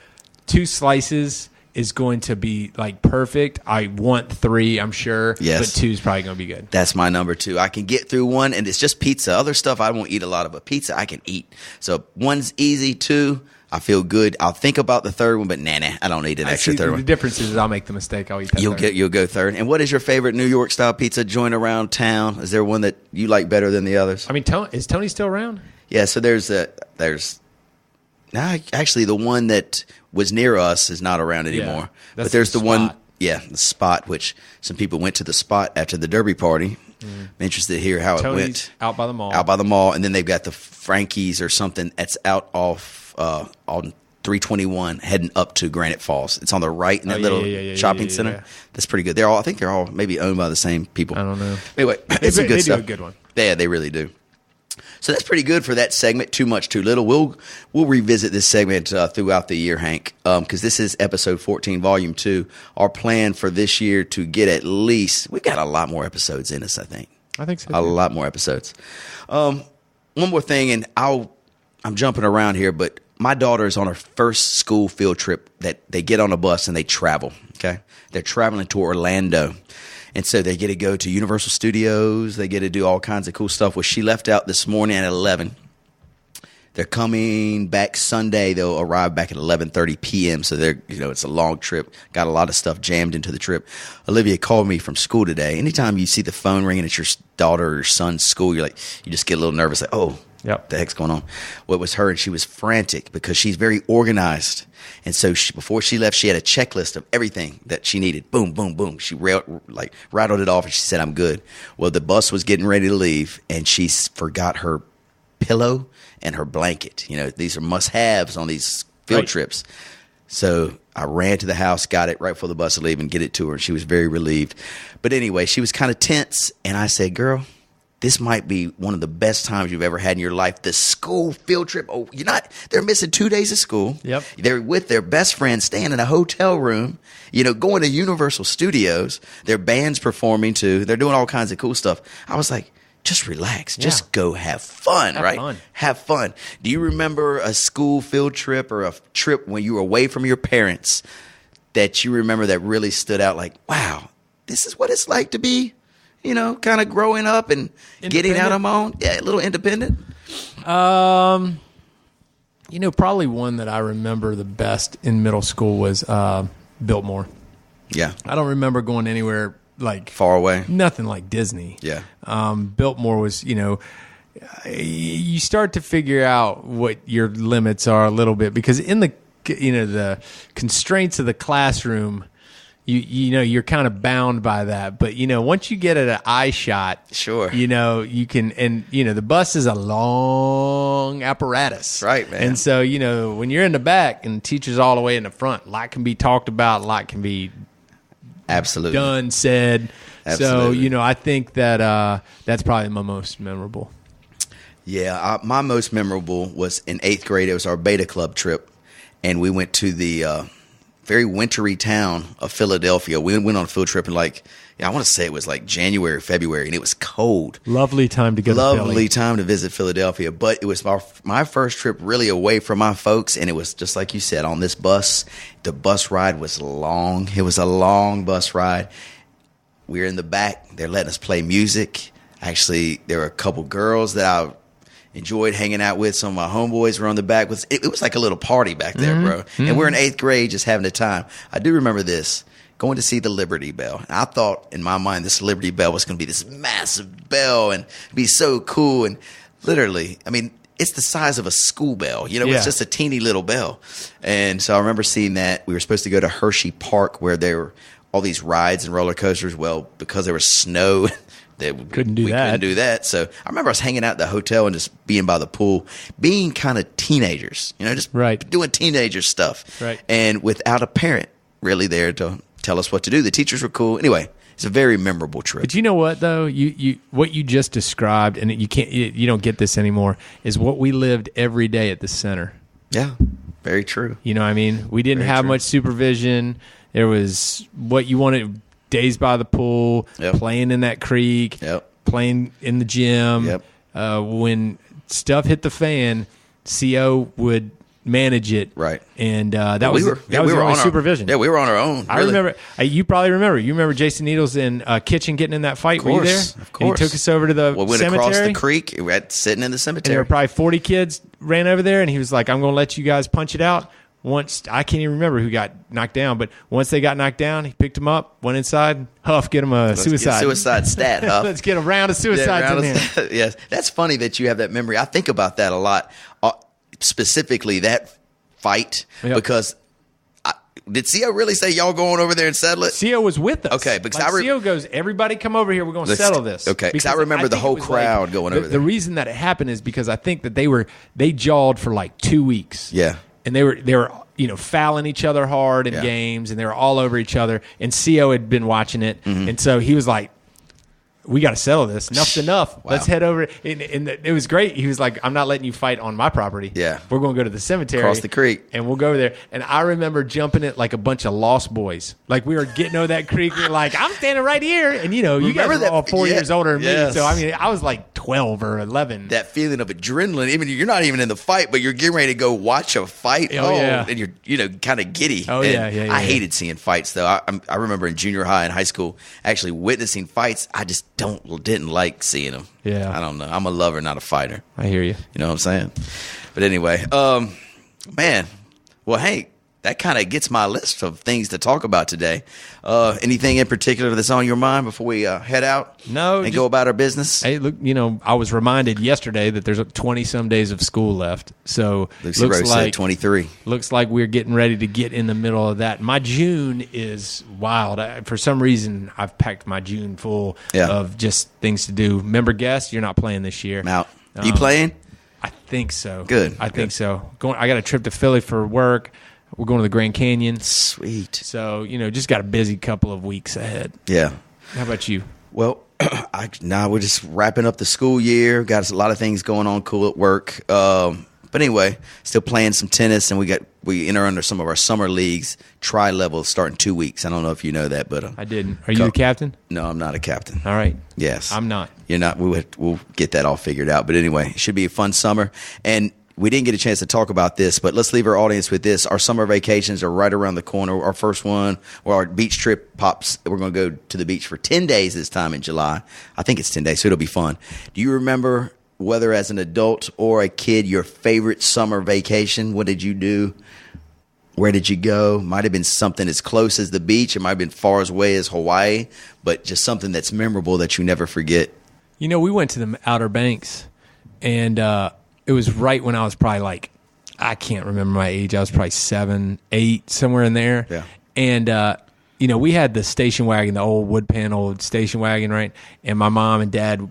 2 slices is going to be like perfect. I want 3, I'm sure. Yes. But 2 is probably going to be good. That's my number 2. I can get through 1, and it's just pizza. Other stuff I won't eat a lot of, but pizza I can eat. So 1's easy, 2. I feel good. I'll think about the 3rd one, but nah, I don't need an extra 3rd one. The difference is I'll make the mistake. I'll eat that. You'll go 3rd. And what is your favorite New York style pizza joint around town? Is there one that you like better than the others? I mean, is Tony still around? Yeah. So there's actually the one that was near us is not around anymore. Yeah, but there's the one, the Spot, which some people went to the Spot after the Derby party. I'm interested to hear how Tony's it went. Out by the mall. And then they've got the Frankie's or something that's out off on 321 heading up to Granite Falls. It's on the right in that little shopping center. Yeah. That's pretty good. I think they're all maybe owned by the same people. I don't know. Anyway, it's a good stuff. They do a good one. Yeah, they really do. So that's pretty good for that segment. Too much, too little. We'll revisit this segment throughout the year, Hank, because this is episode 14, volume 2. Our plan for this year to get at least, we've got a lot more episodes in us, I think. I think so. A lot more episodes. One more thing, and I'm jumping around here, but my daughter is on her first school field trip that they get on a bus and they travel. Okay, they're traveling to Orlando. And so they get to go to Universal Studios. They get to do all kinds of cool stuff. Well, she left out this morning at 11. They're coming back Sunday. They'll arrive back at 11:30 p.m. So they're, it's a long trip. Got a lot of stuff jammed into the trip. Olivia called me from school today. Anytime you see the phone ringing at your daughter or your son's school, you just get a little nervous. Like, oh, yep. What the heck's going on? Well, it was her, and she was frantic because she's very organized. And so before she left, she had a checklist of everything that she needed. Boom, boom, boom. She rattled it off, and she said, I'm good. Well, the bus was getting ready to leave, and she forgot her pillow and her blanket. These are must-haves on these field trips. So I ran to the house, got it right before the bus would leave, and get it to her. And she was very relieved. But anyway, she was kind of tense, and I said, girl, this might be one of the best times you've ever had in your life. The school field trip. Oh, they're missing 2 days of school. Yep. They're with their best friend, staying in a hotel room, going to Universal Studios. Their band's performing too. They're doing all kinds of cool stuff. I was like, just relax. Just go have fun, right? Have fun. Do you remember a school field trip or a trip when you were away from your parents that you remember that really stood out like, wow, this is what it's like to be, kind of growing up and getting out on my own? Yeah, a little independent. Probably one that I remember the best in middle school was Biltmore. Yeah. I don't remember going anywhere like far away. Nothing like Disney. Yeah. Biltmore was, you start to figure out what your limits are a little bit because in the, the constraints of the classroom, you're kind of bound by that. But, once you get at an eye shot, sure, you can, and, the bus is a long apparatus. Right, man. And so, when you're in the back and the teacher's all the way in the front, a lot can be talked about, a lot can be absolutely done, said. Absolutely. So, I think that that's probably my most memorable. Yeah, my most memorable was in 8th grade. It was our Beta Club trip, and we went to the very wintry town of Philadelphia. We went on a field trip in I want to say it was like January, February, and it was cold. Lovely time to go to Philly. Lovely time to visit Philadelphia. But it was my first trip really away from my folks, and it was just like you said, on this bus. The bus ride was long. It was a long bus ride. We were in the back. They're letting us play music. Actually, there were a couple girls that I enjoyed hanging out with. Some of my homeboys were on the back. It was like a little party back there, bro. And we're in 8th grade just having a time. I do remember this, going to see the Liberty Bell. And I thought in my mind this Liberty Bell was going to be this massive bell and be so cool. And literally, it's the size of a school bell. It's just a teeny little bell. And so I remember seeing that. We were supposed to go to Hershey Park where there were all these rides and roller coasters. Well, because there was snow, we couldn't do that. So I remember us hanging out at the hotel and just being by the pool, being kind of teenagers, just doing teenager stuff. Right. And without a parent really there to tell us what to do. The teachers were cool. Anyway, it's a very memorable trip. But you know what though? You what you just described, and you don't get this anymore, is what we lived every day at the center. Yeah. Very true. We didn't have much supervision. There was what you wanted, days by the pool, playing in that creek, playing in the gym. When stuff hit the fan, CO would manage it. Right. And that was the only supervision. We were on our own. I remember. You probably remember. You remember Jason Needles in kitchen getting in that fight? Were you there? Of course. And he took us over to the cemetery. We went across the creek. We were sitting in the cemetery. And there were probably 40 kids ran over there, and he was like, I'm going to let you guys punch it out. Once, I can't even remember who got knocked down, but once they got knocked down, he picked them up, went inside. Huff, get him a suicide. Suicide stat, Huff. Let's get a round of suicides in there. Yes, that's funny that you have that memory. I think about that a lot, specifically that fight, because did CO really say y'all going over there and settle it? CO was with us. Okay, because CO goes, everybody come over here, we're going to settle this. Okay, because I remember the whole crowd going over there. The reason that it happened is because I think that they jawed for like 2 weeks. Yeah. And they were fouling each other hard in games, and they were all over each other. And CO had been watching it, and so he was like, we got to settle this. Enough's enough. Wow. Let's head over. And it was great. He was like, I'm not letting you fight on my property. Yeah. We're going to go to the cemetery. Across the creek. And we'll go there. And I remember jumping it like a bunch of lost boys. Like we were getting over that creek. We were like, I'm standing right here. And, you guys were all 4 years older than me. So, I mean, I was like 12 or 11. That feeling of adrenaline. Even you're not even in the fight, but you're getting ready to go watch a fight. Yeah. And you're, kind of giddy. Oh, and yeah. I hated seeing fights, though. I remember in junior high and high school actually witnessing fights. I just didn't like seeing them. Yeah. I don't know. I'm a lover, not a fighter. I hear you. You know what I'm saying? But anyway, man. Well, hey, that kind of gets my list of things to talk about today. Anything in particular that's on your mind before we head out? No. And go about our business? Hey, look, I was reminded yesterday that there's 20-some days of school left. So Lucy Rose said 23. Looks like we're getting ready to get in the middle of that. My June is wild. For some reason, I've packed my June full of just things to do. Remember, guest, you're not playing this year. I'm out. You playing? I think so. Good. I think so. I got a trip to Philly for work. We're going to the Grand Canyon. Sweet. So, just got a busy couple of weeks ahead. Yeah. How about you? Well, we're just wrapping up the school year. Got a lot of things going on cool at work. But anyway, still playing some tennis, and we enter under some of our summer leagues, tri-level, starting 2 weeks. I don't know if you know that, but I didn't. Are you the captain? No, I'm not a captain. All right. Yes. I'm not. You're not. We'll get that all figured out. But anyway, it should be a fun summer. And we didn't get a chance to talk about this, but let's leave our audience with this. Our summer vacations are right around the corner. Our first one, our beach trip pops. We're going to go to the beach for 10 days this time in July. I think it's 10 days, so it'll be fun. Do you remember, whether as an adult or a kid, your favorite summer vacation? What did you do? Where did you go? Might have been something as close as the beach. It might have been far as away as Hawaii, but just something that's memorable that you never forget. We went to the Outer Banks, and it was right when I was probably I can't remember my age. I was probably 7, 8, somewhere in there. Yeah. And, we had the station wagon, the old wood panel station wagon, right? And my mom and dad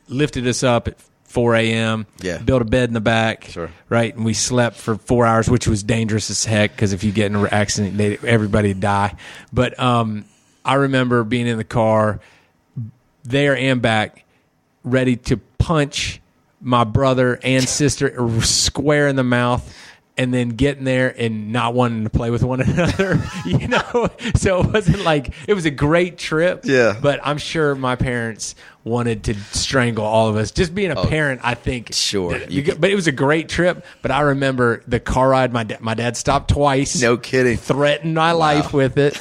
lifted us up at 4 a.m., built a bed in the back, right? And we slept for 4 hours, which was dangerous as heck because if you get in an accident, everybody would die. But I remember being in the car there and back, ready to punch my brother and sister square in the mouth, and then getting there and not wanting to play with one another, So it wasn't it was a great trip. Yeah. But I'm sure my parents wanted to strangle all of us. Just being a parent, I think. Sure. But it was a great trip. But I remember the car ride. My dad stopped twice. No kidding. Threatened my life with it.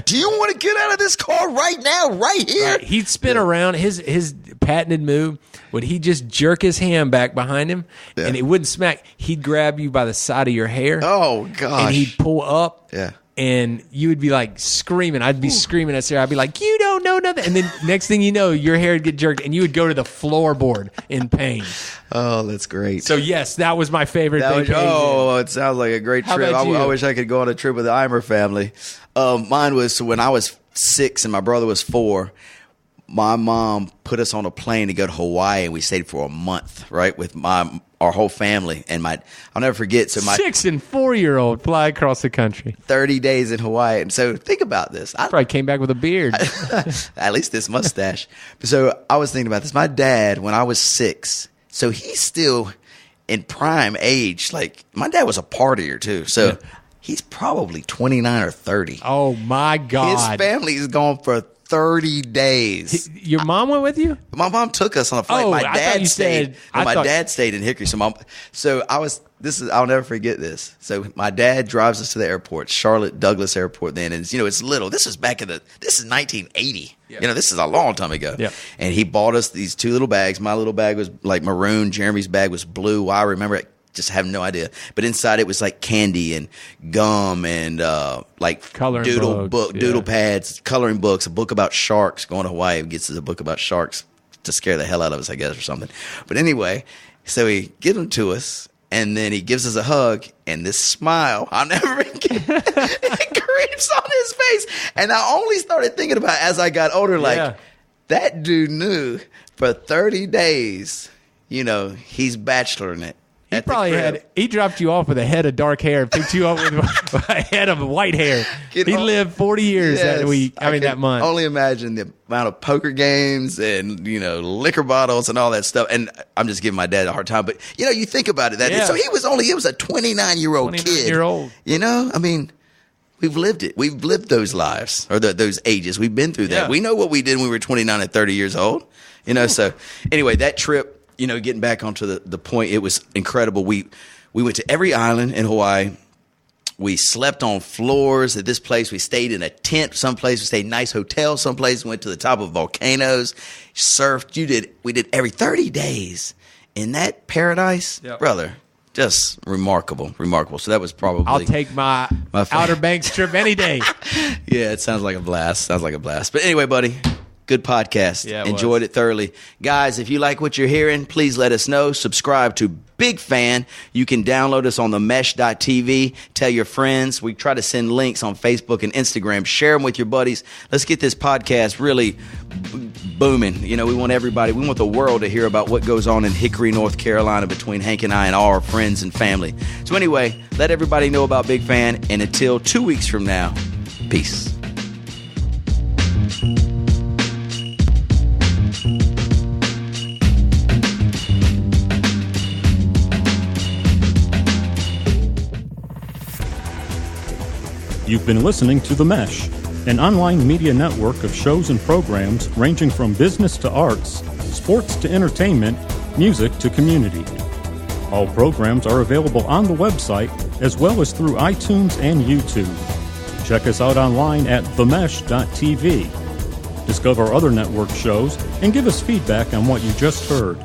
Do you want to get out of this car right now, right here? He'd spin around. His patented move would he just jerk his hand back behind him, and it wouldn't smack. He'd grab you by the side of your hair. Oh, gosh. And he'd pull up. Yeah. And you would be screaming. I'd be screaming at Sarah. I'd be like, you don't know nothing. And then next thing you know, your hair would get jerked, and you would go to the floorboard in pain. Oh, that's great. So, yes, that was my favorite vacation. It sounds like a great trip. I wish I could go on a trip with the Eimer family. Mine was when I was 6 and my brother was 4. My mom put us on a plane to go to Hawaii, and we stayed for a month, right, with our whole family. And I'll never forget. So my 6 and 4-year-old fly across the country, 30 days in Hawaii. And so think about this. I probably came back with a beard, at least this mustache. So I was thinking about this. My dad, when I was 6, so he's still in prime age. My dad was a partier too, so. Yeah. He's probably 29 or 30. Oh, my God. His family's gone for 30 days. Your mom went with you? My mom took us on a flight. My dad stayed in Hickory. I'll never forget this. So my dad drives us to the airport, Charlotte Douglas Airport then. And, it's little. This is 1980. Yeah. This is a long time ago. Yeah. And he bought us these 2 little bags. My little bag was maroon. Jeremy's bag was blue. Well, I remember it. Just have no idea. But inside it was candy and gum and coloring doodle pads, coloring books, a book about sharks. Going to Hawaii gets us a book about sharks to scare the hell out of us, I guess, or something. But anyway, so he gives them to us, and then he gives us a hug, and this smile, I'll never forget, it creeps on his face. And I only started thinking about it as I got older, that dude knew for 30 days, he's bacheloring it. He dropped you off with a head of dark hair and picked you up with a head of white hair. He lived 40 years that week. That month. Only imagine the amount of poker games and, liquor bottles and all that stuff. And I'm just giving my dad a hard time. But, you think about it. So he was a 29-year-old kid. We've lived it. We've lived those lives or those ages. We've been through that. Yeah. We know what we did when we were 29 and 30 years old. So anyway, that trip, getting back onto the point, it was incredible. We went to every island in Hawaii. We slept on floors at this place. We stayed in a tent someplace. We stayed in nice hotels someplace. We went to the top of volcanoes, surfed. We did every 30 days in that paradise, brother. Just remarkable. So that was probably. I'll take my Outer Banks trip any day. Yeah, it sounds like a blast. But anyway, buddy, good podcast. Yeah, enjoyed it thoroughly. Guys, if you like what you're hearing, please let us know. Subscribe to Big Fan. You can download us on themesh.tv. Tell your friends. We try to send links on Facebook and Instagram. Share them with your buddies. Let's get this podcast really booming. We want the world to hear about what goes on in Hickory, North Carolina between Hank and I and all our friends and family. So anyway, let everybody know about Big Fan. And until 2 weeks from now, peace. You've been listening to The Mesh, an online media network of shows and programs ranging from business to arts, sports to entertainment, music to community. All programs are available on the website as well as through iTunes and YouTube. Check us out online at themesh.tv. Discover other network shows and give us feedback on what you just heard.